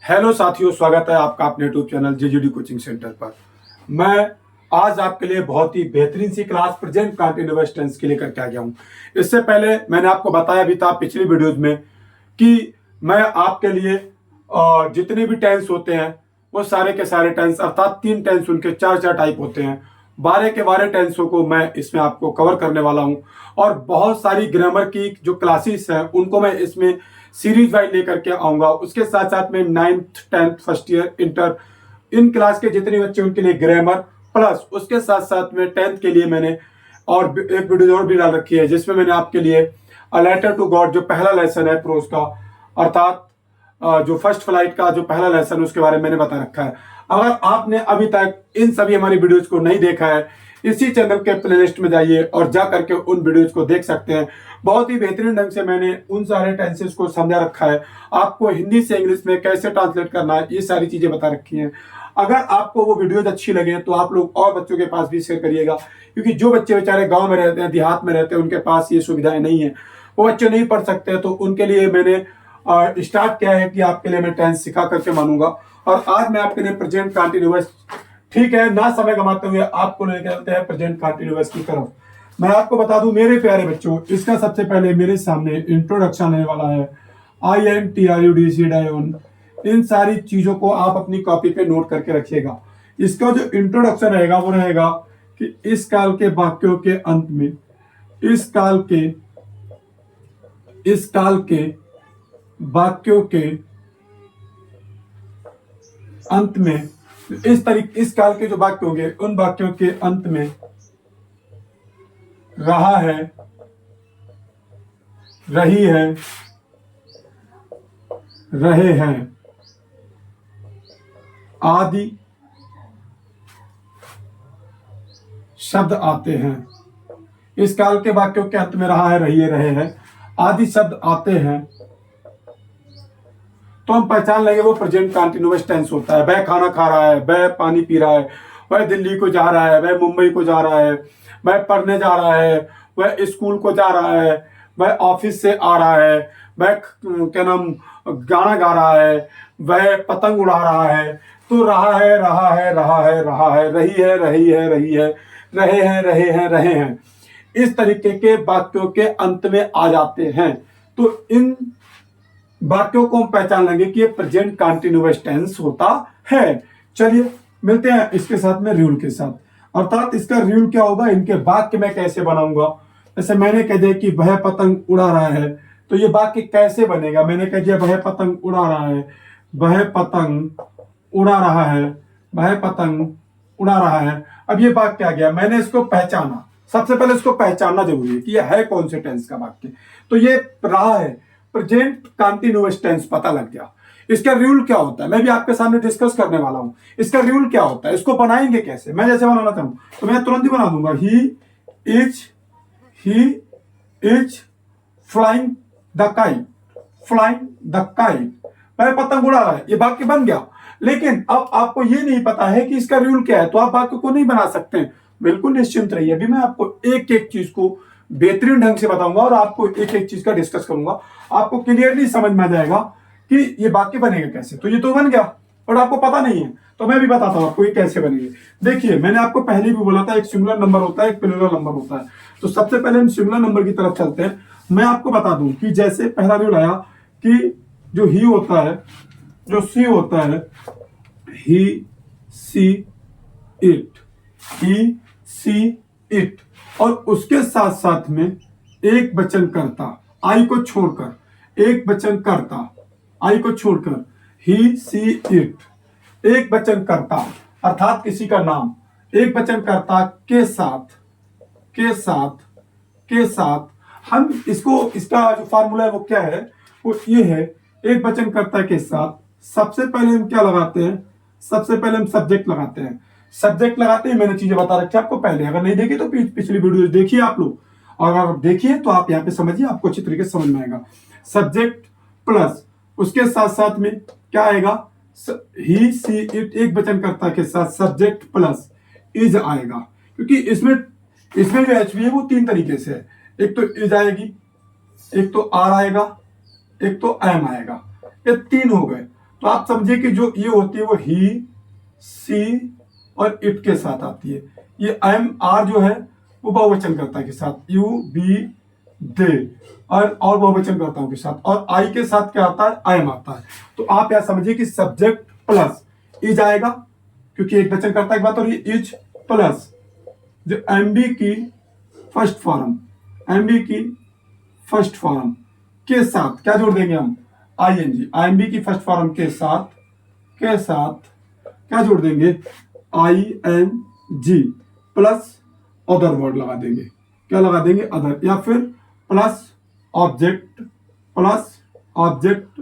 Hello साथियों, स्वागत है आपका अपने YouTube channel JJD coaching centre पर। मैं आज आपके लिए बहुत ही बेहतरीन सी क्लास प्रेजेंट कंटीन्यूअस टेंस के लिए करके आ गया हूँ। इससे पहले मैंने आपको बताया भी था पिछली वीडियोज में कि मैं आपके लिए जितने भी टेंस होते हैं वो सारे के सारे टेंस अर्थात 3 टेंस, उनके 4 टाइप होते हैं, 12 के 12 टेंसों को मैं इसमें आपको कवर करने वाला हूँ। और बहुत सारी ग्रामर की जो क्लासेस हैं उनको मैं इसमें सीरीज वाइज लेकर के आऊंगा। उसके साथ साथ में 9th 10th first year inter in class के जितने बच्चे उनके लिए ग्रामर प्लस उसके साथ साथ में 10th के लिए मैंने और एक वीडियो और भी डाल रखी है जिसमें मैंने आपके लिए अ लेटर टू गॉड जो पहला लेसन है प्रोज का, अर्थात जो फर्स्ट फ्लाइट का जो पहला लेसन उसके बारे में मैंने बता रखा है। अगर आपने अभी तक इन सभी हमारी वीडियोज को नहीं देखा है, इसी चैनल के प्लेलिस्ट में जाइए और जा करके उन वीडियोज को देख सकते हैं। बहुत ही बेहतरीन ढंग से मैंने उन सारे टेंसेस को समझा रखा है, आपको हिंदी से इंग्लिश में कैसे ट्रांसलेट करना है ये सारी चीजें बता रखी हैं। अगर आपको वो वीडियोज अच्छी लगे तो आप लोग और बच्चों के पास भी शेयर करिएगा, क्योंकि जो बच्चे बेचारे गांव में रहते हैं, देहात में रहते हैं, उनके पास ये सुविधाएं नहीं है, वो बच्चे नहीं पढ़ सकते, तो उनके लिए मैंने स्टार्ट किया है कि आपके लिए मैं टेंस सिखा करके मानूंगा। और आज मैं आपके लिए प्रेजेंट कंटीन्यूअस, ठीक है ना, समय गंवाते हुए आपको लेकर चलते हैं प्रेजेंट कंटीन्यूअस की तरफ। मैं आपको बता दूं मेरे प्यारे बच्चों, इसका सबसे पहले मेरे सामने इंट्रोडक्शन आने वाला है। INTRUDCDION, इन सारी चीजों को आप अपनी कॉपी पे नोट करके रखिएगा। इसका जो इंट्रोडक्शन रहेगा वो रहेगा कि इस काल के वाक्यों के अंत में, इस काल के वाक्यों के अंत में, इस काल के जो वाक्य होंगे उन वाक्यों के अंत में रहा है, रही है, रहे हैं आदि शब्द आते हैं। इस काल के वाक्यों के अंत में रहा है, रही है, रहे हैं आदि शब्द आते हैं तो हम पहचान लेंगे वो प्रेजेंट कंटीन्यूअस टेंस होता है। वह खाना खा रहा है, वह पानी पी रहा है, वह दिल्ली को जा रहा है, वह मुंबई को जा रहा है, वह पढ़ने जा रहा है, वह स्कूल को जा रहा है, वह ऑफिस से आ रहा है, वह क्या नाम गाना गा रहा है, वह पतंग उड़ा रहा है। तो रहा है, रहा है, रहा है, रहा है, रही है, रही है, रही है, रहे हैं, रहे हैं, रहे हैं, इस तरीके के वाक्यों के अंत में आ जाते हैं। तो इन वाक्यों को हम पहचान लेंगे कि ये प्रेजेंट कंटीन्यूअस टेंस होता है। चलिए मिलते हैं इसके साथ में रूल के साथ, अर्थात इसका रूल क्या होगा, इनके वाक्य मैं कैसे बनाऊंगा। जैसे मैंने कह दिया कि वह पतंग उड़ा रहा है, तो ये वाक्य कैसे बनेगा। मैंने कह दिया वह पतंग उड़ा रहा है, वह पतंग उड़ा रहा है, वह पतंग उड़ा रहा है। अब ये वाक्य आ गया, मैंने इसको पहचाना। सबसे पहले इसको पहचानना जरूरी है कि यह है कौन से टेंस का वाक्य। तो ये रहा है प्रेजेंट कंटीन्यूअस टेंस, पता लग गया। इसका रूल क्या होता है मैं भी आपके सामने डिस्कस करने वाला हूं। इसका रूल क्या होता है, इसको बनाएंगे कैसे। मैं जैसे बनाना चाहूं तो मैं तुरंत ही बना दूंगा, he is flying the kite, flying the kite, वह पतंग उड़ा रहा है, ये वाक्य बन गया। लेकिन अब आपको ये नहीं पता है कि इसका रूल क्या है, तो आप वाक्य को नहीं बना सकते। बिल्कुल निश्चिंत रहिए, अभी मैं आपको एक एक चीज को बेहतरीन ढंग से बताऊंगा और आपको एक एक चीज का डिस्कस करूंगा। आपको क्लियरली समझ में आ जाएगा कि ये वाक्य बनेगा कैसे। तो ये तो बन गया और आपको पता नहीं है, तो मैं भी बताता हूं आपको ये कैसे बनेंगे। देखिए मैंने आपको पहले भी बोला था, एक सिंगुलर नंबर होता है, एक प्लूरल नंबर होता है। तो सबसे पहले हम सिंगुलर नंबर की तरफ चलते हैं। मैं आपको बता दूं कि जैसे पहला रूल आया कि जो ही होता है, जो सी होता है, ही see it, he see it, और उसके साथ साथ में एक वचन करता, आई को छोड़कर, एक वचन करता, आई को छोड़कर, ही सी इट, एक वचन करता अर्थात किसी का नाम, एक वचन करता के साथ, के साथ, के साथ। हम इसको, इसका जो फार्मूला है वो क्या है, वो ये है, एक वचन करता के साथ सबसे पहले हम क्या लगाते हैं, सबसे पहले हम सब्जेक्ट लगाते हैं। सब्जेक्ट लगाते ही मैंने चीजें बता रखी आपको पहले, अगर नहीं देखी तो पिछली वीडियो देखिए आप लोग, और अगर देखिए तो आप यहाँ पे समझिए, आपको अच्छी तरीके से समझ में आएगा। सब्जेक्ट प्लस उसके साथ साथ में क्या आएगा, ही सी इट, एक वचन कर्ता के साथ सब्जेक्ट प्लस इज आएगा, क्योंकि इसमें जो एचवी है वो 3 तरीके से है। एक तो इज आएगी, एक तो आर आएगा, एक तो एम आएगा, ये 3 हो गए। तो आप समझिए कि जो ये होती है वो ही, सी और इट के साथ आती है। ये एम आर जो है वो बहुवचन कर्ता के साथ, यू बी दे, और बहुवचन कर्ताओं के साथ, और आई के साथ क्या आता है, आई एम आता है। तो आप यह समझिए कि सब्जेक्ट प्लस इज आएगा, क्योंकि एक वचन कर्ता की बात हो रही है, इज प्लस जो एमबी की फर्स्ट फॉर्म, एमबी की फर्स्ट फॉर्म के साथ क्या जोड़ देंगे हम, आईएनजी, आईएमबी की फर्स्ट फॉर्म के साथ क्या जोड़ देंगे, I N G plus other word लगा देंगे। क्या लगा देंगे, अदर, या फिर प्लस ऑब्जेक्ट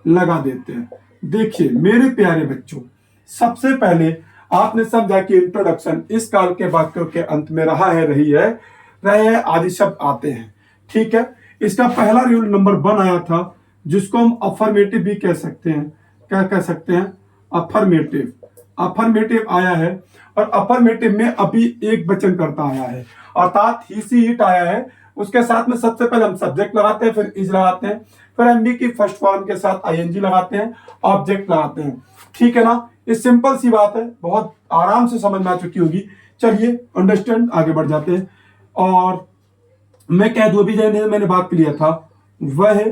लगा देते हैं। देखिए मेरे प्यारे बच्चों, सबसे पहले आपने समझा कि इंट्रोडक्शन इस काल के वाक्यों के अंत में रहा है, रही है, रहे हैं आदि शब्द आते हैं। ठीक है, इसका पहला रूल नंबर 1 आया था, जिसको हम अफर्मेटिव भी कह सकते हैं। क्या कह सकते हैं, अफर्मेटिव। अफर्मेटिव आया है, और अफर्मेटिव में अभी एक वचन कर्ता आया है, अर्थात ही सी इट आया है। उसके साथ में सबसे पहले हम सब्जेक्ट लगाते हैं, फिर इज लगाते हैं, फिर एमबी की फर्स्ट फॉर्म के साथ आईएनजी लगाते हैं, ऑब्जेक्ट लगाते हैं। ठीक है ना, ये सिंपल सी बात है, बहुत आराम से समझ में आ चुकी होगी। चलिए अंडरस्टैंड, आगे बढ़ जाते हैं। और मैं कह दूं, अभी जैसे मैंने बात लिया था, वह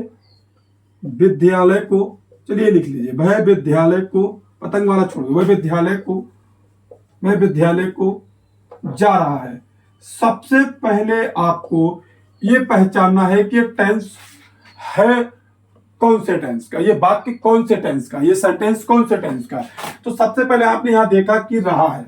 विद्यालय को, चलिए लिख लीजिए, वह विद्यालय को, पतंग वाला छोड़ दो, वह विद्यालय को जा रहा है। सबसे पहले आपको ये पहचानना है कि टेंस है कौन से टेंस का, ये वाक्य कौन से टेंस का, ये सेंटेंस कौन से टेंस का। तो सबसे पहले आपने यहां देखा कि रहा है,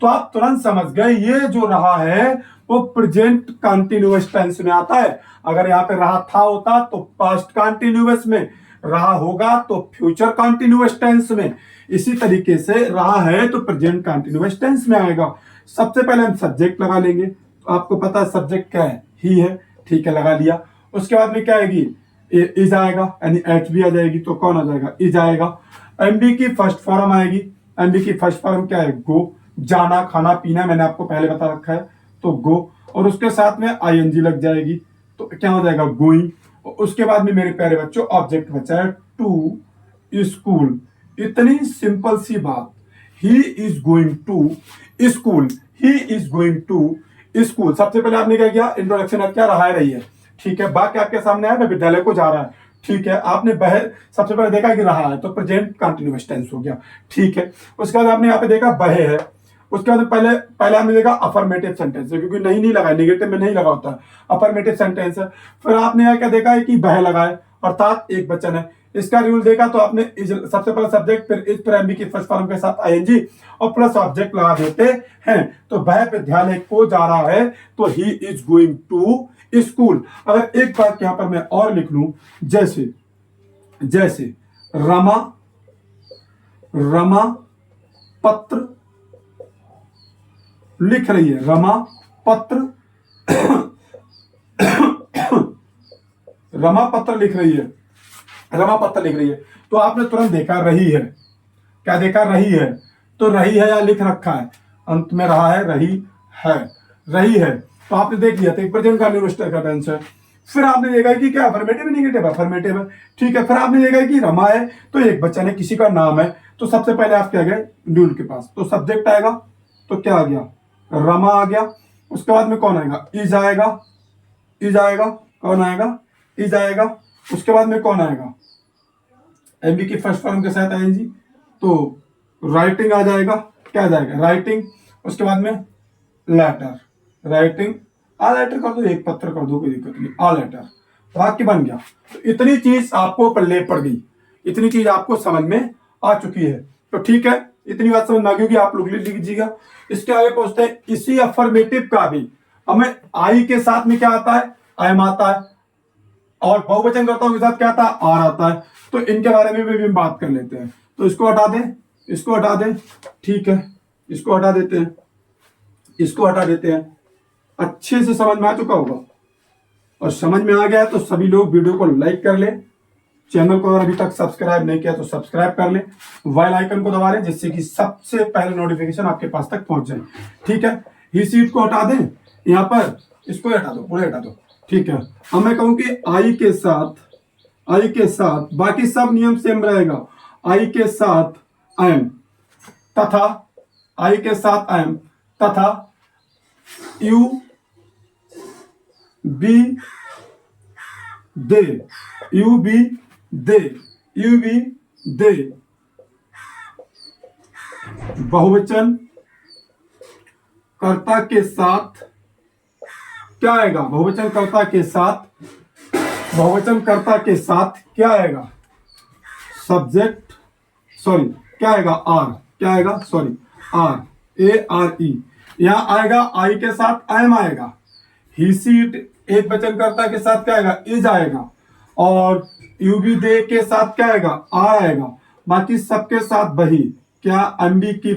तो आप तुरंत समझ गए ये जो रहा है वो प्रेजेंट कंटिन्यूअस टेंस में आता है। अगर यहाँ पे रहा था होता तो पास्ट कंटिन्यूअस में, रहा होगा तो फ्यूचर कंटिन्यूअस टेंस में, इसी तरीके से रहा है तो प्रेजेंट कंटिन्यूअस टेंस में आएगा। सबसे पहले हम सब्जेक्ट लगा लेंगे, तो आपको पता है सब्जेक्ट क्या है, ही है, ठीक है, लगा लिया। उसके बाद में क्या आएगी, इज आएगा, यानी एच भी आ जाएगी, तो कौन आ जाएगा, इज आएगा। एमबी की फर्स्ट फॉर्म आएगी, एमबी की फर्स्ट फॉर्म क्या है, गो, जाना, खाना पीना, मैंने आपको पहले बता रखा है, तो गो, और उसके साथ में आईएनजी लग जाएगी, तो क्या हो जाएगा, गोइंग। उसके बाद में मेरे प्यारे बच्चों ऑब्जेक्ट बचा है टू स्कूल। इतनी सिंपल सी बात, he is going to school, he is going to school. सबसे पहले आपने क्या किया, इंट्रोडक्शन क्या रहा है, रही है, ठीक है, बाकी आपके सामने है, मैं विद्यालय को जा रहा है, ठीक है, आपने वह सबसे पहले देखा कि रहा है, तो प्रेजेंट कंटिन्यूअस टेंस हो गया, ठीक है। उसके बाद आपने यहाँ पे देखा वह है, उसके बाद पहले हमने देखा अफर्मेटिव सेंटेंस है, क्योंकि नहीं लगा, नेगेटिव में नहीं लगा होता, अफर्मेटिव सेंटेंस है। फिर आपने यहाँ क्या देखा है कि वह लगा है, अर्थात एक वचन है। इसका रूल देखा तो आपने सबसे पहले सब्जेक्ट, फिर इज, फिर एमबी की फर्स्ट फॉर्म के साथ आईएनजी और प्लस ऑब्जेक्ट लगा देते हैं। तो वह विद्यालय को जा रहा है, तो he is going to school. अगर एक बात यहां पर मैं और लिख लूं, जैसे रमा पत्र लिख रही है, रमा पत्र लिख रही है, तो आपने तुरंत देखा रही है, क्या देखा, रही है, तो रही है या लिख रखा है, अंत में रहा है, रही है, तो आपने देख लिया था प्रेजेंट कंटिन्यूअस टेंस है। फिर आपने देखा कि क्या अफर्मेटिव नेगेटिव, अफर्मेटिव है, ठीक है। फिर आपने देखा कि रमा है, तो एक बच्चा है, किसी का नाम है, तो सबसे पहले आप क्या गए, ड्यूल के पास, तो सब्जेक्ट आएगा, तो क्या आ गया, रमा आ गया। उसके बाद में कौन आएगा, इज आएगा, कौन आएगा, इज आएगा। उसके बाद में कौन आएगा, एमबी की फर्स्ट फॉर्म के साथ आएंगी, तो राइटिंग आ जाएगा, क्या आ जाएगा, राइटिंग। उसके बाद में लेटर, राइटिंग, आ लेटर कर दो, एक पत्र कर दो, कोई दिक्कत नहीं, आ लेटर, वाक्य बन गया। तो इतनी चीज आपको पल्ले पड़ गई, इतनी चीज आपको समझ में आ चुकी है, तो ठीक है, इतनी बात समझ में आ गई, आप लोग लिख लीजिएगा। इसके आगे पहुंचते हैं, इसी अफर्मेटिव का भी हमें आई के साथ में क्या आता है, आई एम आता है, और बहुवचन कर्ताओं के साथ क्या आता है, आर आता है। तो इनके बारे में भी बात कर लेते हैं। तो इसको हटा दें, ठीक है, इसको हटा देते हैं, अच्छे से समझ में आ चुका होगा, और समझ में आ गया तो सभी लोग वीडियो को लाइक कर ले, चैनल को अगर अभी तक सब्सक्राइब नहीं किया तो सब्सक्राइब कर ले, बेल आइकन को दबा लें, जिससे कि सबसे पहले नोटिफिकेशन आपके पास तक पहुंच जाए, ठीक है। ही सीट को हटा दें, यहाँ पर इसको हटा दो, पूरे हटा दो, ठीक है। अब मैं कहूं कि आई के साथ बाकी सब नियम सेम रहेगा, आई के साथ एम तथा आई के साथ एम तथा you we they you we they you we they बहुवचन कर्ता के साथ क्या आएगा? बहुवचन कर्ता के साथ क्या आएगा? सब्जेक्ट सॉरी क्या आएगा? आर क्या आएगा? Sorry are A R E यहां आएगा। आई के साथ एम आएगा। ही सीट एक वचन कर्ता के साथ क्या आएगा? इज आएगा। और यू बी दे के साथ क्या आएगा? आर आएगा। बाकी सबके साथ वही क्या? एमबी की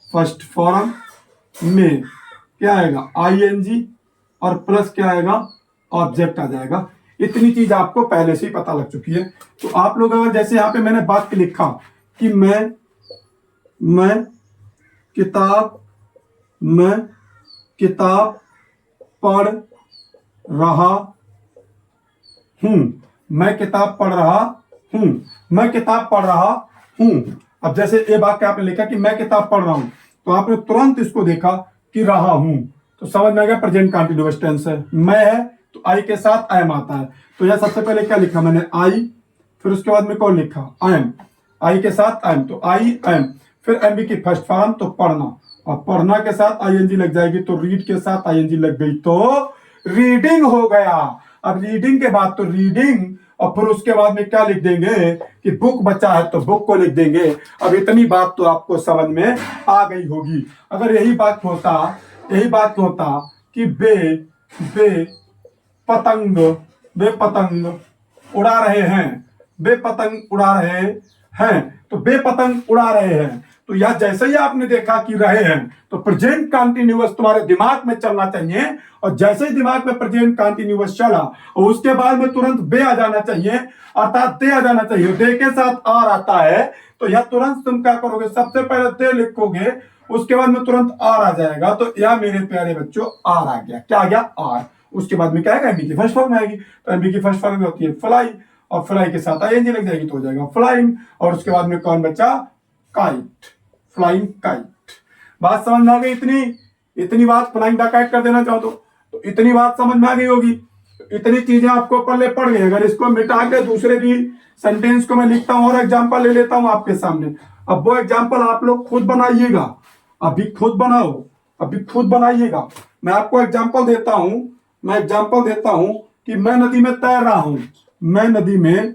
फर्स्ट फॉर्म में क्या आएगा? आईएनजी और प्लस क्या आएगा? ऑब्जेक्ट आ जाएगा। इतनी चीज आपको पहले से ही पता लग चुकी है। तो आप लोग अगर जैसे यहां पे मैंने वाक्य लिखा कि मैं किताब पढ़ रहा हूं मैं किताब पढ़ रहा हूं। अब जैसे ये वाक्य आपने लिखा कि मैं किताब पढ़ रहा हूं, तो आपने तुरंत इसको देखा कि रहा हूं, तो समझ में आ गया प्रेजेंट कंटीन्यूअस टेंस है। मैं है तो आई के साथ एम आता है। तो यह सबसे पहले क्या लिखा मैंने? आई, फिर उसके बाद में कौन लिखा? एम। आई के साथ एम तो आई एम, फिर एम बी की फर्स्ट फॉर्म तो पढ़ना, और पढ़ना के साथ आईएनजी लग जाएगी तो रीड के साथ आईएनजी लग गई तो रीडिंग हो गया। अब रीडिंग के बाद तो रीडिंग, और फिर उसके बाद में क्या लिख देंगे कि बुक बचा है तो बुक को लिख देंगे। अब इतनी बात तो आपको समझ में आ गई होगी। अगर यही बात होता कि बे पतंग उड़ा रहे हैं, तो बे पतंग उड़ा रहे हैं, तो यह जैसे ही आपने देखा कि रहे हैं तो प्रेजेंट कंटिन्यूअस तुम्हारे दिमाग में चलना चाहिए। और जैसे ही दिमाग में प्रेजेंट कंटिन्यूअस चला और उसके बाद में तुरंत बे आ जाना चाहिए, अर्थात दे आ जाना चाहिए। दे के साथ आर आता है तो यह तुरंत तुम क्या करोगे? सबसे पहले दे लिखोगे, उसके बाद में तुरंत आर आ जाएगा। तो यह मेरे प्यारे बच्चों आर आ गया। क्या आ गया? आर। उसके बाद में क्या आएगा? एमबी की फर्स्ट फॉर्म आएगी। तो एमबी की फर्स्ट फॉर्म होती है फ्लाई, और फ्लाई के साथ आईएनजी लग जाएगी तो हो जाएगा फ्लाइंग। और उसके बाद में कौन बचा? Kite, flying kite. बात समझ में आ गई? इतनी बात फ्लाइंग द काइट कर देना चाहो तो इतनी बात समझ में आ गई होगी। इतनी चीजें आपको पहले पढ़ गई। अगर इसको मिटा के दूसरे भी सेंटेंस को मैं लिखता हूं और एग्जाम्पल ले लेता हूं आपके सामने, अब वो एग्जाम्पल आप लोग खुद बनाइएगा। अभी खुद बनाइएगा। मैं आपको एग्जाम्पल देता हूं कि मैं नदी में तैर रहा हूं। मैं नदी में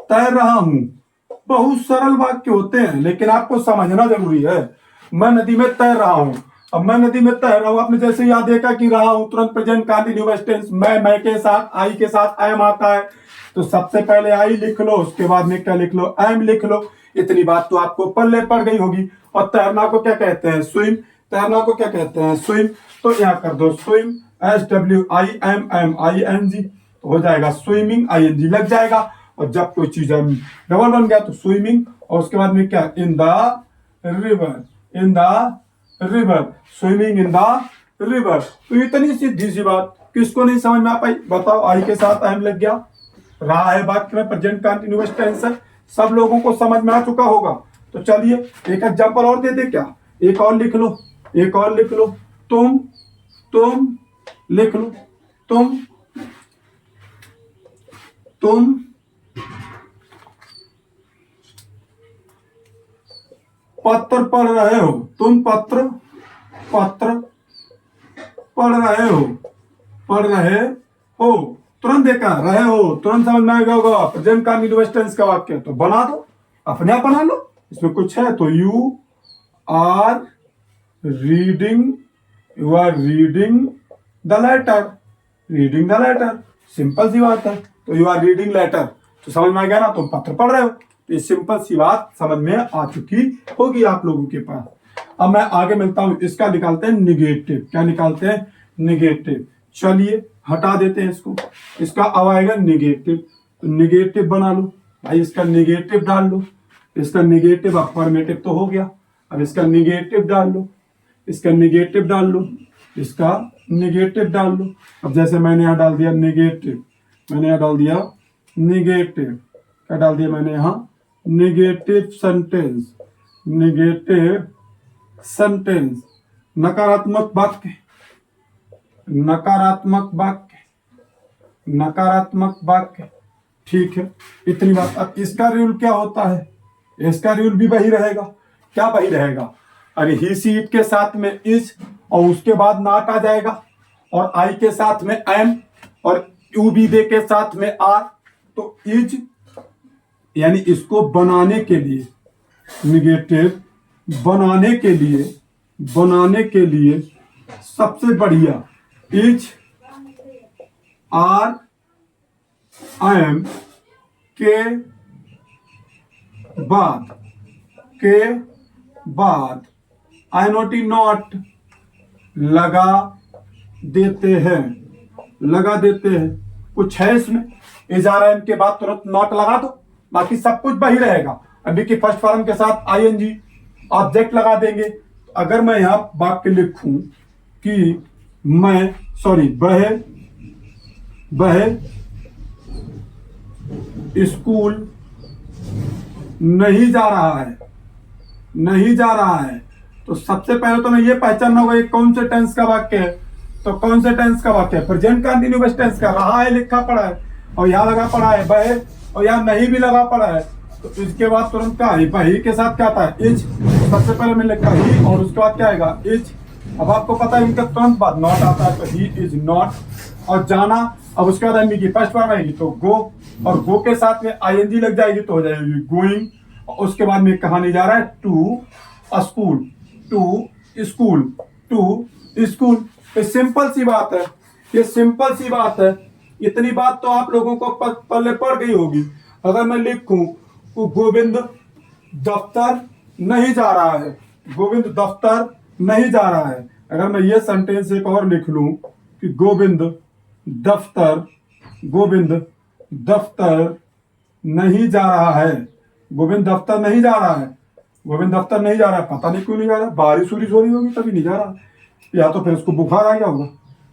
तैर रहा हूं। बहुत सरल वाक्य होते हैं लेकिन आपको समझना जरूरी है। मैं नदी में तैर रहा हूं। अब मैं नदी में तैर रहा हूं, आपने जैसे याद देखा कि रहा हूं तुरंत प्रेजेंट कंटीन्यूअस टेंस। मैं के साथ आई के साथ एम आता है, तो सबसे पहले आई लिख लो, उसके बाद में क्या लिख लो? एम लिख लो। इतनी बात तो आपको पहले पड़ गई होगी। और तैरना को क्या कहते हैं? स्विम। तो यहाँ कर दो स्विम, SWIMMING, तो हो जाएगा स्विमिंग, आईएनजी लग जाएगा। और जब कोई चीज डबल बन गया तो स्विमिंग, और उसके बाद में क्या? In the river, swimming in the river. तो इतनी सीधी सी बात किसको नहीं समझ में आ पाई? बताओ। आई के साथ एम लग गया, रहा है वाक्य में प्रेजेंट कंटीन्यूअस टेंस है, सब लोगों को समझ में आ चुका होगा। तो चलिए एक एग्जांपल और दे दे क्या? एक और लिख लो। तुम लिख लो। तुम पत्र पढ़ रहे हो। तुम पत्र पढ़ रहे हो। तुरंत देखा रहे हो, तुरंत समझ में आ गया होगा प्रेजेंट कंटीन्यूअस टेंस का वाक्य। तो बना दो, अपने आप बना लो, इसमें कुछ है? तो you are reading the letter. Simple सी बात है। तो यू आर रीडिंग लेटर, तो समझ में आ गया ना? तुम पत्र पढ़ रहे हो। तो ये सिंपल सी बात समझ में आ चुकी होगी आप लोगों के पास। अब मैं आगे मिलता हूं। इसका निकालते हैं निगेटिव। क्या निकालते हैं? निगेटिव। चलिए हटा देते हैं इसको। इसका अब आएगा निगेटिव, तो निगेटिव बना लो भाई। इसका निगेटिव डाल लो। इसका निगेटिव अफर्मेटिव तो हो गया। अब इसका निगेटिव डाल लो। इसका निगेटिव डाल लो। अब जैसे मैंने यहाँ डाल दिया निगेटिव, मैंने यहाँ डाल दिया निगेटिव, क्या डाल दिया मैंने यहाँ, निगेटिव सेंटेंस, निगेटिव सेंटेंस, नकारात्मक वाक्य, नकारात्मक वाक्य, नकारात्मक वाक्य। ठीक है, इतनी बात। अब इसका रूल क्या होता है, इसका रूल भी वही रहेगा। क्या वही रहेगा, अरे ही सी इट के साथ में इज और उसके बाद नॉट आ जाएगा, और आई के साथ में एम और यू बी दे के साथ में आर, तो इज, यानी इसको बनाने के लिए, निगेटिव बनाने के लिए, बनाने के लिए सबसे बढ़िया इज, आर, एम के बाद आई नोटी नॉट लगा देते हैं, लगा देते हैं। कुछ है इसमें, इज आर एम के बाद तुरंत नॉट लगा दो, बाकी सब कुछ वही रहेगा। अभी की फर्स्ट फॉर्म के साथ आईएनजी ऑब्जेक्ट लगा देंगे। अगर मैं यहां वाक्य लिखूं कि मैं, सॉरी, वह स्कूल नहीं जा रहा है, नहीं जा रहा है, तो सबसे पहले तो मैं ये पहचानना होगा ये कौन से टेंस का वाक्य है। तो कौन से टेंस का वाक्य है, प्रेजेंट कंटिन्यूअस टेंस का। रहा है लिखा पड़ा है और यहाँ लगा पड़ा है वह, और यहाँ नहीं भी लगा पड़ा है, तो इसके बाद तुरंत क्या है, ही के साथ क्या आता है, इज। सबसे पहले मैंने लिखा ही और उसके बाद क्या आएगा, इज। अब आपको पता है इनका तुरंत बाद नॉट आता है, तो ही इज नॉट। और जाना, अब उसके बाद एमबी की फर्स्ट फॉर्म आएगी तो गो, और गो के साथ में आईएनजी लग जाएगी तो हो जाएगी गोइंग। और उसके बाद में कहा नहीं जा रहा है, to school, to school, to school. ये सिंपल सी बात है, ये सिंपल सी बात है। इतनी बात तो आप लोगों को पहले पड़ गई होगी। अगर मैं लिखूं तो गोविंद दफ्तर नहीं जा रहा है, गोविंद दफ्तर नहीं जा रहा है। अगर मैं ये सेंटेंस एक और लिख लूं कि गोविंद दफ्तर, गोविंद दफ्तर नहीं जा रहा है, गोविंद दफ्तर नहीं जा रहा है, गोविंद दफ्तर नहीं जा रहा है। पता नहीं क्यों नहीं जा रहा, बारिश उरिश हो रही होगी तभी नहीं जा रहा, या तो फिर उसको बुखार आ गया होगा,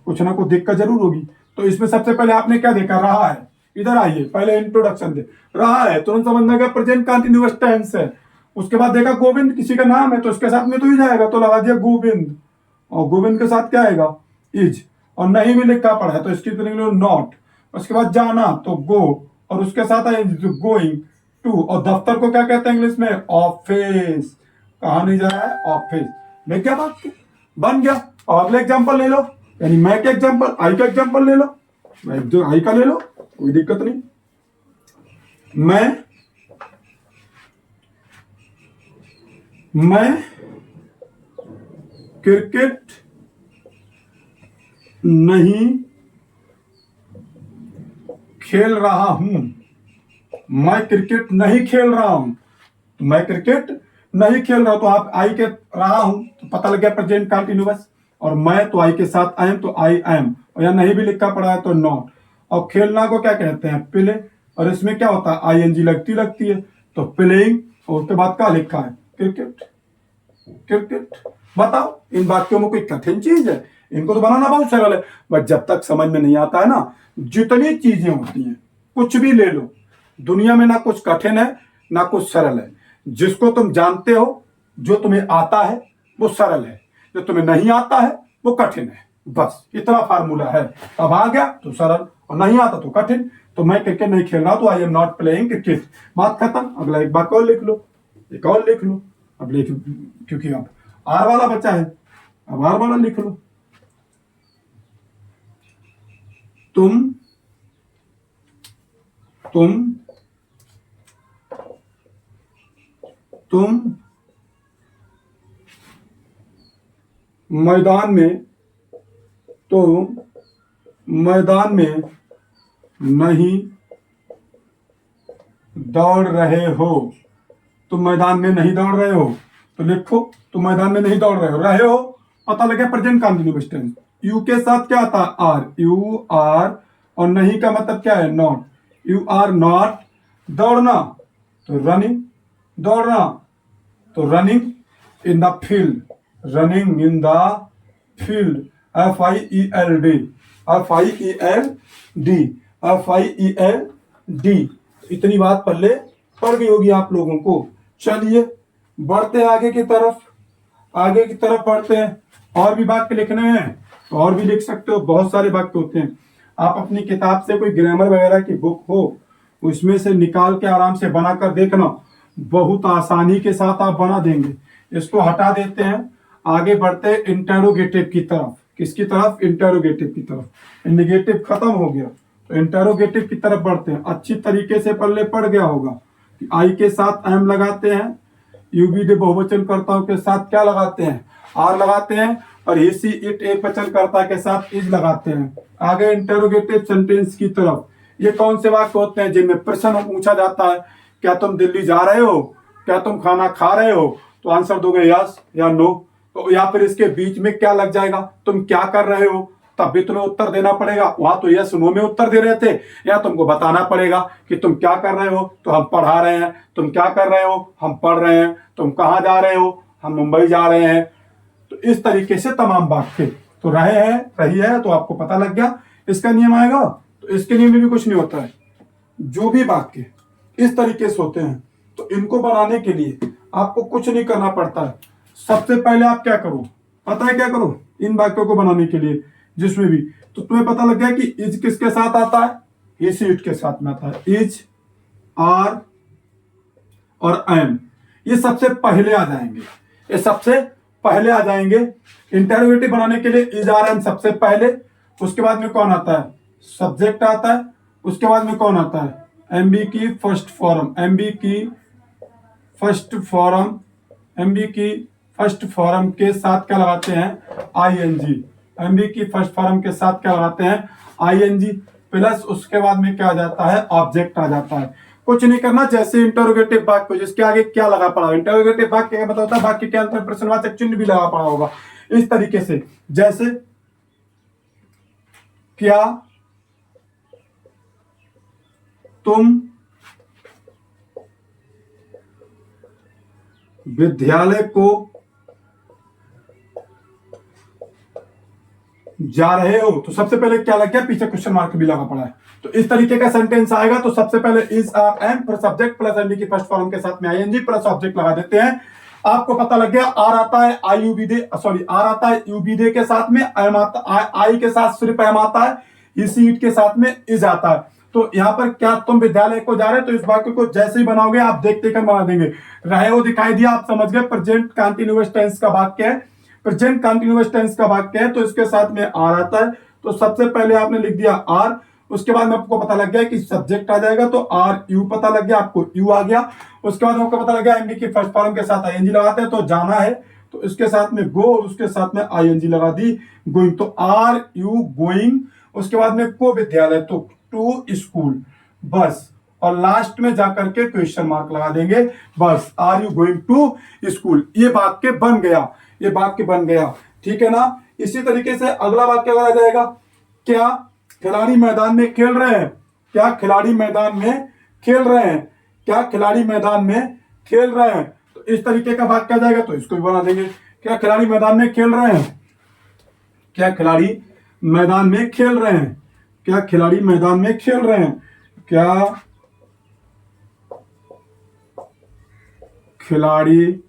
कुछ ना कुछ दिक्कत जरूर होगी। तो इसमें सबसे पहले आपने क्या देखा, रहा है। इधर आइए, पहले इंट्रोडक्शन दे, रहा है तुरंत समझने का प्रेजेंट कंटिन्यूअस टेंस है। उसके बाद देखा गोविंद किसी का नाम है तो उसके साथ में तो ही जाएगा, तो लगा दिया गोविंद, और गोविंद के साथ क्या आएगा, इज। और नहीं भी लिखा पड़ा है तो इसकी नॉट। उसके बाद जाना तो गो, और उसके साथ आएगी गोइंग टू। और दफ्तर को क्या कहते हैं इंग्लिश में, ऑफिस। कहा नहीं जा रहा है, ऑफिस। देख क्या बात बन गया। और अगले एग्जाम्पल ले लो, यानी मैं के एग्जाम्पल, आई का एग्जाम्पल ले लो, जो आई का ले लो, कोई दिक्कत नहीं। मैं क्रिकेट नहीं खेल रहा हूं, मैं क्रिकेट नहीं खेल रहा हूं, तो मैं क्रिकेट नहीं खेल रहा हूं, तो आप आई के रहा हूं तो पता लग गया प्रेजेंट कंटिन्यूअस। और मैं तो आई के साथ आई एम, तो आई एम, और यहाँ नहीं भी लिखा पड़ा है तो नॉट। और खेलना को क्या कहते हैं, प्ले। और इसमें क्या होता है, आईएनजी लगती है, तो प्लेइंग। और उसके बाद क्या लिखा है, क्रिकेट, क्रिकेट। बताओ, इन वाक्यों में कोई कठिन चीज है, इनको तो बनाना बहुत सरल है, बट जब तक समझ में नहीं आता है ना, जितनी चीजें होती हैं, कुछ भी ले लो दुनिया में, ना कुछ कठिन है ना कुछ सरल है। जिसको तुम जानते हो, जो तुम्हें आता है वो सरल है, जो तुम्हें नहीं आता है वो कठिन है। बस इतना फार्मूला है। अब आ गया तो सरल, और नहीं आता तो कठिन। तो मैं क्रिकेट नहीं खेल रहा, तो I am not playing cricket, बात खत्म। अगला एक बात और लिख लो, एक और लिख लो। अब लिख, क्योंकि अब आर वाला बचा है, अब आर वाला लिख लो। तुम मैदान में नहीं दौड़ रहे हो, तुम मैदान में नहीं दौड़ रहे हो, तो लिखो तुम मैदान में नहीं दौड़ रहे हो, पता लगे प्रेजेंट कंटिन्यूअस टेंस। यू के साथ क्या आता है, आर, यू आर, और नहीं का मतलब क्या है, नॉट। यू आर नॉट दौड़ना तो रनिंग, दौड़ना तो running in the field, running in the field, FIELD, FIELD, FIELD। इतनी बात पहले पड़ गई होगी आप लोगों को। चलिए बढ़ते हैं आगे की तरफ, आगे की तरफ बढ़ते हैं। और भी वाक्य लिखने हैं तो और भी लिख सकते हो, बहुत सारे वाक्य होते हैं। आप अपनी किताब से कोई ग्रामर वगैरह की बुक हो उसमें से निकाल के आराम से बनाकर देखना, बहुत आसानी के साथ आप बना देंगे। इसको हटा देते हैं, आगे बढ़ते हैं इंटेरोगेटिव की तरफ। किसकी तरफ? इंटेरोगेटिव की तरफ। नेगेटिव खत्म हो गया तो इंटेरोगेटिव की तरफ बढ़ते हैं। अच्छी तरीके से पहले पढ़ गया होगा कि आई के साथ एम लगाते हैं, यूबीडे बहुवचन कर्ताओं के साथ क्या लगाते हैं? आर लगाते हैं, और ही सी इट एक वचन कर्ता के साथ इज लगाते हैं। आगे इंटेरोगेटिव सेंटेंस की तरफ। ये कौन से वाक्य होते हैं जिनमें प्रश्न पूछा जाता है? क्या तुम दिल्ली जा रहे हो? क्या तुम खाना खा रहे हो? तो आंसर दोगे यस या नो। तो या फिर इसके बीच में क्या लग जाएगा? तुम क्या कर रहे हो? तब भी तुम्हें उत्तर देना पड़ेगा। वहां तो यस नो में उत्तर दे रहे थे, या तुमको बताना पड़ेगा कि तुम क्या कर रहे हो? तो हम पढ़ा रहे हैं। तुम क्या कर रहे हो? हम पढ़ रहे हैं। तुम कहाँ जा रहे हो? हम मुंबई जा रहे हैं। तो इस तरीके से तमाम वाक्य तो रहे हैं, रही है, तो आपको पता लग गया इसका नियम आएगा। तो इसके नियम में भी कुछ नहीं होता है, जो भी वाक्य इस तरीके से होते हैं तो इनको बनाने के लिए आपको कुछ नहीं करना पड़ता है। सबसे पहले आप क्या करो, पता है क्या करो? इन वाक्यों को बनाने के लिए जिसमें भी, तो तुम्हें पता लग गया कि इज किसके साथ आता है? इज इट के साथ में आता है। इज, आर और एम, ये सबसे पहले आ जाएंगे, ये सबसे पहले आ जाएंगे। इंटरोगेटिव बनाने के लिए इज, आर, एम सबसे पहले। उसके बाद में कौन आता है? सब्जेक्ट आता है। उसके बाद में कौन आता है? एमबी की फर्स्ट फॉर्म, एमबी की फर्स्ट फॉर्म, एमबी की फर्स्ट फॉर्म के साथ क्या लगाते हैं? आईएनजी। एमबी की फर्स्ट फॉर्म के साथ क्या लगाते हैं? आईएनजी प्लस उसके बाद में क्या आ जाता है? ऑब्जेक्ट आ जाता है। कुछ नहीं करना, जैसे इंटरोगेटिव वाक्य जिसके आगे क्या लगा पड़ा हो। इंटरोगेटिव वाक्य का मतलब होता है वाक्य के अंत में प्रश्नवाचक चिन्ह भी लगा पड़ा होगा। इस तरीके से, जैसे क्या तुम विद्यालय को जा रहे हो? तो सबसे पहले क्या लग गया? पीछे क्वेश्चन मार्क भी लगा पड़ा है। तो इस तरीके का सेंटेंस आएगा तो सबसे पहले is, are, am plus subject plus MB की फर्स्ट फॉर्म के साथ में आईएनजी प्लस ऑब्जेक्ट लगा देते हैं। आपको पता लग गया। आर आता है आई यूबीडे, सॉरी आर आता है यूबीडे के साथ में, एम आता आई के साथ सिर्फ एम आता है, इसी इट के साथ में इज आता है। तो यहाँ पर क्या तुम विद्यालय को जा रहे हो? तो इस वाक्य को जैसे ही बनाओगे आप देखते कर बना देंगे। रहे हो दिखाई दिया, आप समझ गए। प्रेजेंट कंटीन्यूअस टेंस का वाक्य है, प्रेजेंट कंटीन्यूअस टेंस का वाक्य है, तो इसके साथ में आर आता है। तो सबसे पहले आपने लिख दिया आर, उसके बाद में आपको पता लग गया कि सब्जेक्ट आ जाएगा तो आर यू पता लग गया, आपको यू आ गया। उसके बाद आपको पता लग गया एमबी की फर्स्ट फॉर्म के साथ आईएनजी लगाते हैं तो जाना है, तो इसके साथ में गो और उसके साथ में आईएनजी लगा दी, गोइंग। तो आर यू गोइंग, उसके बाद में को विद्यालय तो टू स्कूल, बस। और लास्ट में जाकर के क्वेश्चन मार्क लगा देंगे, बस। Are you going to school, ये वाक्य बन गया, ये वाक्य बन गया। ठीक है ना? इसी तरीके से अगला वाक्य अगर आ जाएगा, क्या खिलाड़ी मैदान में खेल रहे हैं? क्या खिलाड़ी मैदान में खेल रहे हैं? क्या खिलाड़ी मैदान में खेल रहे हैं? तो इस तरीके का वाक्य आ जाएगा तो इसको भी बना देंगे। क्या खिलाड़ी मैदान में खेल रहे हैं? क्या खिलाड़ी मैदान में खेल रहे हैं? क्या खिलाड़ी मैदान में खेल रहे हैं? क्या खिलाड़ी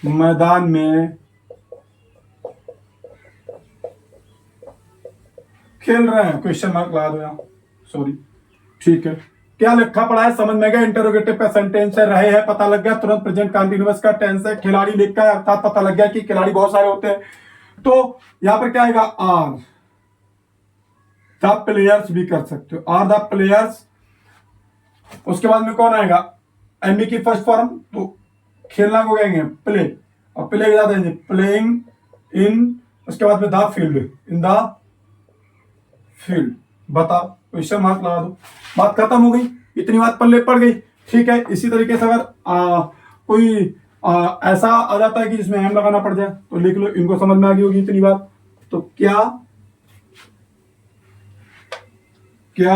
मैदान में खेल रहे हैं? क्वेश्चन मार्क लगा दो यहां, सॉरी। ठीक है, क्या लिखा पड़ा है समझ में गया? इंटरोगेटिव का सेंटेंस है, रहे है पता लग गया, तुरंत प्रेजेंट कंटीन्यूअस का टेंस है, खिलाड़ी लिखा है अर्थात पता लग गया कि खिलाड़ी बहुत सारे होते हैं। तो यहां पर क्या आएगा? आर द प्लेयर्स भी कर सकते हो, आर द प्लेयर्स। उसके बाद में कौन आएगा? एमबी की फर्स्ट फॉर्म, तो खेलना को कहेंगे प्ले, और प्ले के साथ आएंगे प्लेइंग इन, उसके बाद में the field, in the field. बताओ, क्वेश्चन मार्क लगा दो, बात खत्म हो गई। इतनी बात पल्ले पड़ गई। ठीक है, इसी तरीके से अगर कोई ऐसा आ जाता है कि जिसमें एम लगाना पड़ जाए तो लिख लो, इनको समझ में आ गई होगी इतनी बात। तो क्या क्या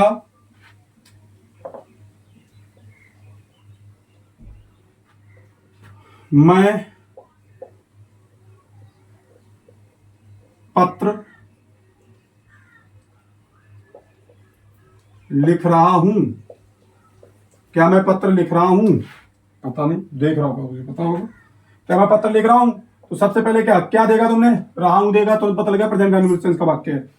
मैं पत्र लिख रहा हूं। क्या मैं पत्र लिख रहा हूं? पता नहीं, देख रहा होगा, मुझे पता होगा। क्या मैं पत्र लिख रहा हूं? तो सबसे पहले क्या क्या देगा तुमने? रहा हूं देगा, तो पता लगा प्रेजेंट कंटिन्यूअस टेंस का वाक्य है।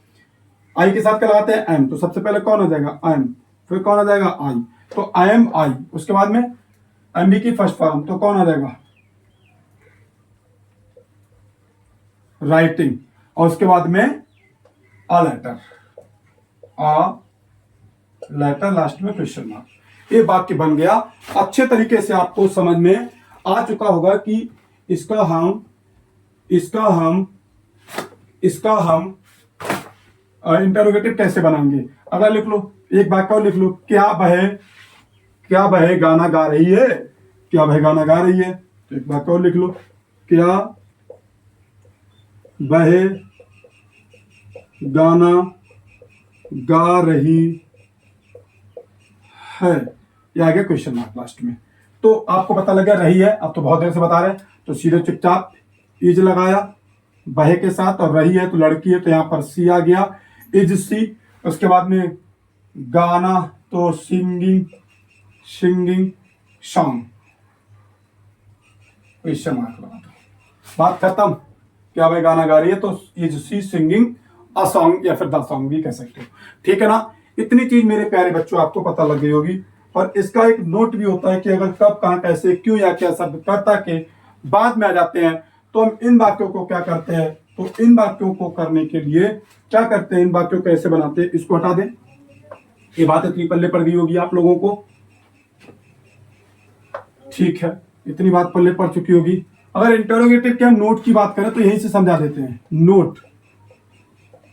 आई के साथ क्या लगाते हैं? एम। तो सबसे पहले कौन आ जाएगा? एम। फिर कौन आ जाएगा? आई। तो आई एम आई। उसके बाद में एम बी की फर्स्ट फॉर्म, तो कौन आ जाएगा? राइटिंग। और उसके बाद में a letter, a letter, last में क्वेश्चन मार्क। ये वाक्य बन गया। अच्छे तरीके से आपको समझ में आ चुका होगा कि इसका हम इंटरोगेटिव कैसे बनाएंगे। अगर लिख लो, एक वाक्य और लिख लो, क्या वह गाना गा रही है? क्या वह गाना गा रही है? तो एक वाक्य और लिख लो, क्या वह गाना गा रही है? ये आ गया क्वेश्चन मार्क लास्ट में। तो आपको पता लग गया रही है। अब तो बहुत देर से बता रहे हैं, तो सीधे चुपचाप इज लगाया वह के साथ, और रही है तो लड़की है, तो यहां पर सी आ गया, इज सी। उसके बाद में गाना, तो सिंगिंग सॉन्ग, क्वेश्चन मार्क लगा दो, बात खत्म। क्या वह गाना गा रही है? तो is she singing a song, या फिर द सॉन्ग भी कह सकते हो। ठीक है ना? इतनी चीज मेरे प्यारे बच्चों आपको पता लग गई होगी। और इसका एक नोट भी होता है कि अगर कब, कहां, कैसे, क्यों या क्या शब्द कर्ता के बाद में आ जाते हैं, तो हम इन वाक्यों को क्या करते हैं? तो इन वाक्यों को करने के लिए क्या करते हैं? इन वाक्यों को कैसे बनाते हैं? इसको हटा दें। ये बात इतनी पल्ले पड़ गई होगी आप लोगों को। ठीक है, इतनी बात पल्ले पड़ चुकी होगी। अगर इंटरोगेटिव के हम नोट की बात करें तो यहीं से समझा देते हैं। नोट,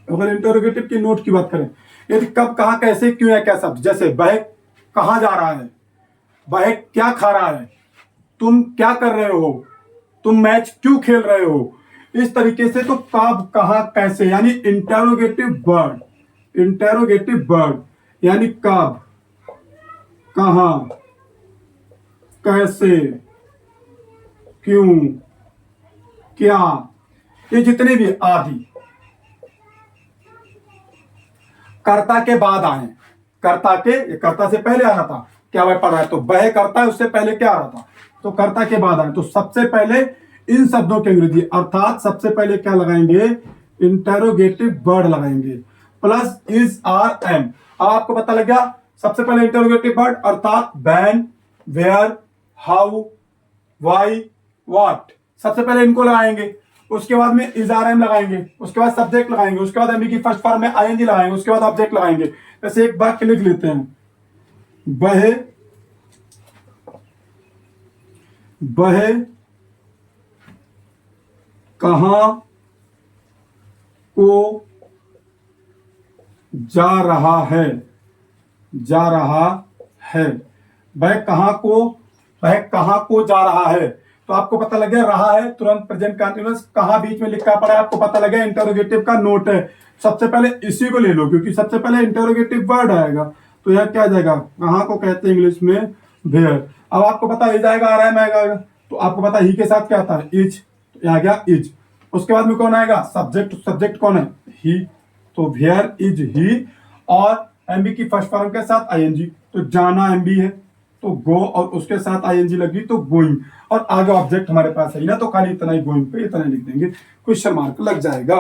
अगर इंटरोगेटिव के नोट की बात करें, यदि कब, कहां, कैसे, क्यों या क्या शब्द, जैसे वह कहां जा रहा है, वह क्या खा रहा है, तुम क्या कर रहे हो, तुम मैच क्यों खेल रहे हो, इस तरीके से। तो कब, कहां, कैसे, यानी इंटेरोगेटिव वर्ड यानी कब, कहां, कैसे, क्यों, क्या, ये जितने भी आदि कर्ता के बाद आए। कर्ता से पहले आना था, क्या वह पढ़ रहा है, तो वह करता है, उससे पहले क्या आ रहा था, तो कर्ता के बाद आए। तो सबसे पहले इन शब्दों के अंग्रेजी, अर्थात सबसे पहले क्या लगाएंगे? इंटेरोगेटिव वर्ड लगाएंगे, प्लस इज, आर, एम। आपको पता लग गया, सबसे पहले इंटेरोगेटिव वर्ड अर्थात when, where, how, why, what, सबसे पहले इनको लगाएंगे। उसके बाद में इज, आर, एम लगाएंगे। उसके बाद सब्जेक्ट लगाएंगे। उसके बाद एम की फर्स्ट फॉर्म में आईएनजी लगाएंगे। उसके बाद ऑब्जेक्ट लगाएंगे। जैसे एक वाक्य लिख लेते हैं, वह कहां को जा रहा है, वह कहां को जा रहा है। तो आपको पता लग गया रहा है, तुरंत प्रेजेंट कंटीन्यूअस, कहां बीच में लिखा पड़ा है आपको पता लगा, इंटरोगेटिव का नोट है। सबसे पहले इसी को ले लो, क्योंकि सबसे पहले इंटरोगेटिव वर्ड आएगा। तो यह क्या जाएगा? कहां को कहते हैं इंग्लिश में? वेयर। अब आपको पता ही जाएगा, आ रहा है, मैं आएगा, तो आपको पता ही के साथ क्या आता है? इज। तो आ गया इज। उसके बाद में कौन आएगा? सब्जेक्ट कौन है? ही। तो वेयर इज ही, और एमबी की फर्स्ट फॉर्म के साथ आईएनजी, तो जाना एमबी है, तो गो, और उसके साथ आईएनजी लगी तो गोइंग, और आगे ऑब्जेक्ट हमारे पास है ना, तो खाली इतना ही गोइंग पे इतना ही लिख देंगे, क्वेश्चन मार्क लग जाएगा।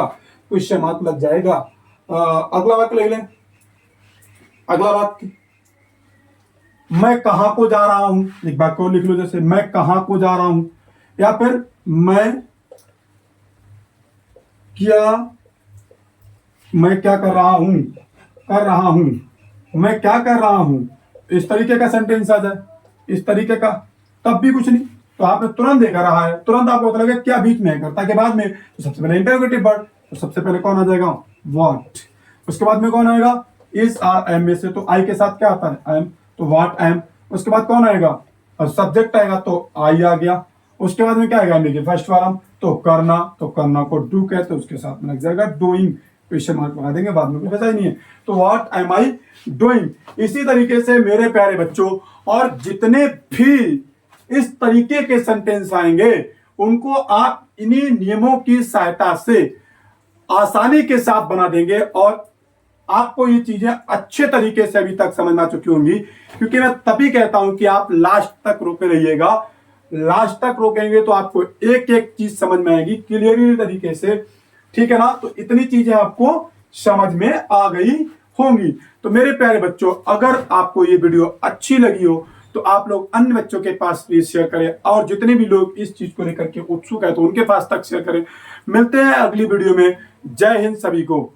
अगला वाक्य ले लें। अगला वाक्य, मैं कहां को जा रहा हूं, एक वाक्य और लिख लो, जैसे मैं कहां को जा रहा हूं, या फिर मैं क्या कर रहा हूं, मैं क्या कर रहा हूं, इस तरीके का सेंटेंस आ जाए, इस तरीके का, तब भी कुछ नहीं। तो आपने तुरंत देखा रहा है, तुरंत आपको पता लगे क्या बीच में है, कर्ता के बाद में, तो सबसे पहले इंटरोगेटिव वर्ड, तो सबसे पहले कौन आ जाएगा? व्हाट। उसके बाद में कौन आएगा? इज, आर, एम में से, तो आई के साथ क्या आता है? एम, तो व्हाट एम। उसके बाद कौन आएगा? और सब्जेक्ट आएगा, तो आई आ गया। उसके बाद में क्या आएगा? एम की फर्स्ट फॉर्म, तो करना, तो करना को डू कहते हैं, उसके साथ में लग जाएगा डूइंग, क्वेश्चन मार्क लगा देंगे, बाद में कुछ पता ही नहीं है, तो व्हाट एम आई डूइंग। इसी तरीके से मेरे प्यारे बच्चों, और जितने भी इस तरीके के सेंटेंस आएंगे, उनको आप इन्हीं नियमों की सहायता से आसानी के साथ बना देंगे और आपको ये चीजें अच्छे तरीके से अभी तक समझ में आ चुकी होंगी, क्योंकि मैं तभी कहता हूं कि आप लास्ट तक रोके रहिएगा। लास्ट तक रोकेंगे तो आपको एक एक चीज समझ में आएगी क्लियरली तरीके से, ठीक है ना। तो इतनी चीजें आपको समझ में आ गई होंगी। तो मेरे प्यारे बच्चों, अगर आपको ये वीडियो अच्छी लगी हो तो आप लोग अन्य बच्चों के पास प्लीज शेयर करें, और जितने भी लोग इस चीज को लेकर के उत्सुक है तो उनके पास तक शेयर करें। मिलते हैं अगली वीडियो में। जय हिंद सभी को।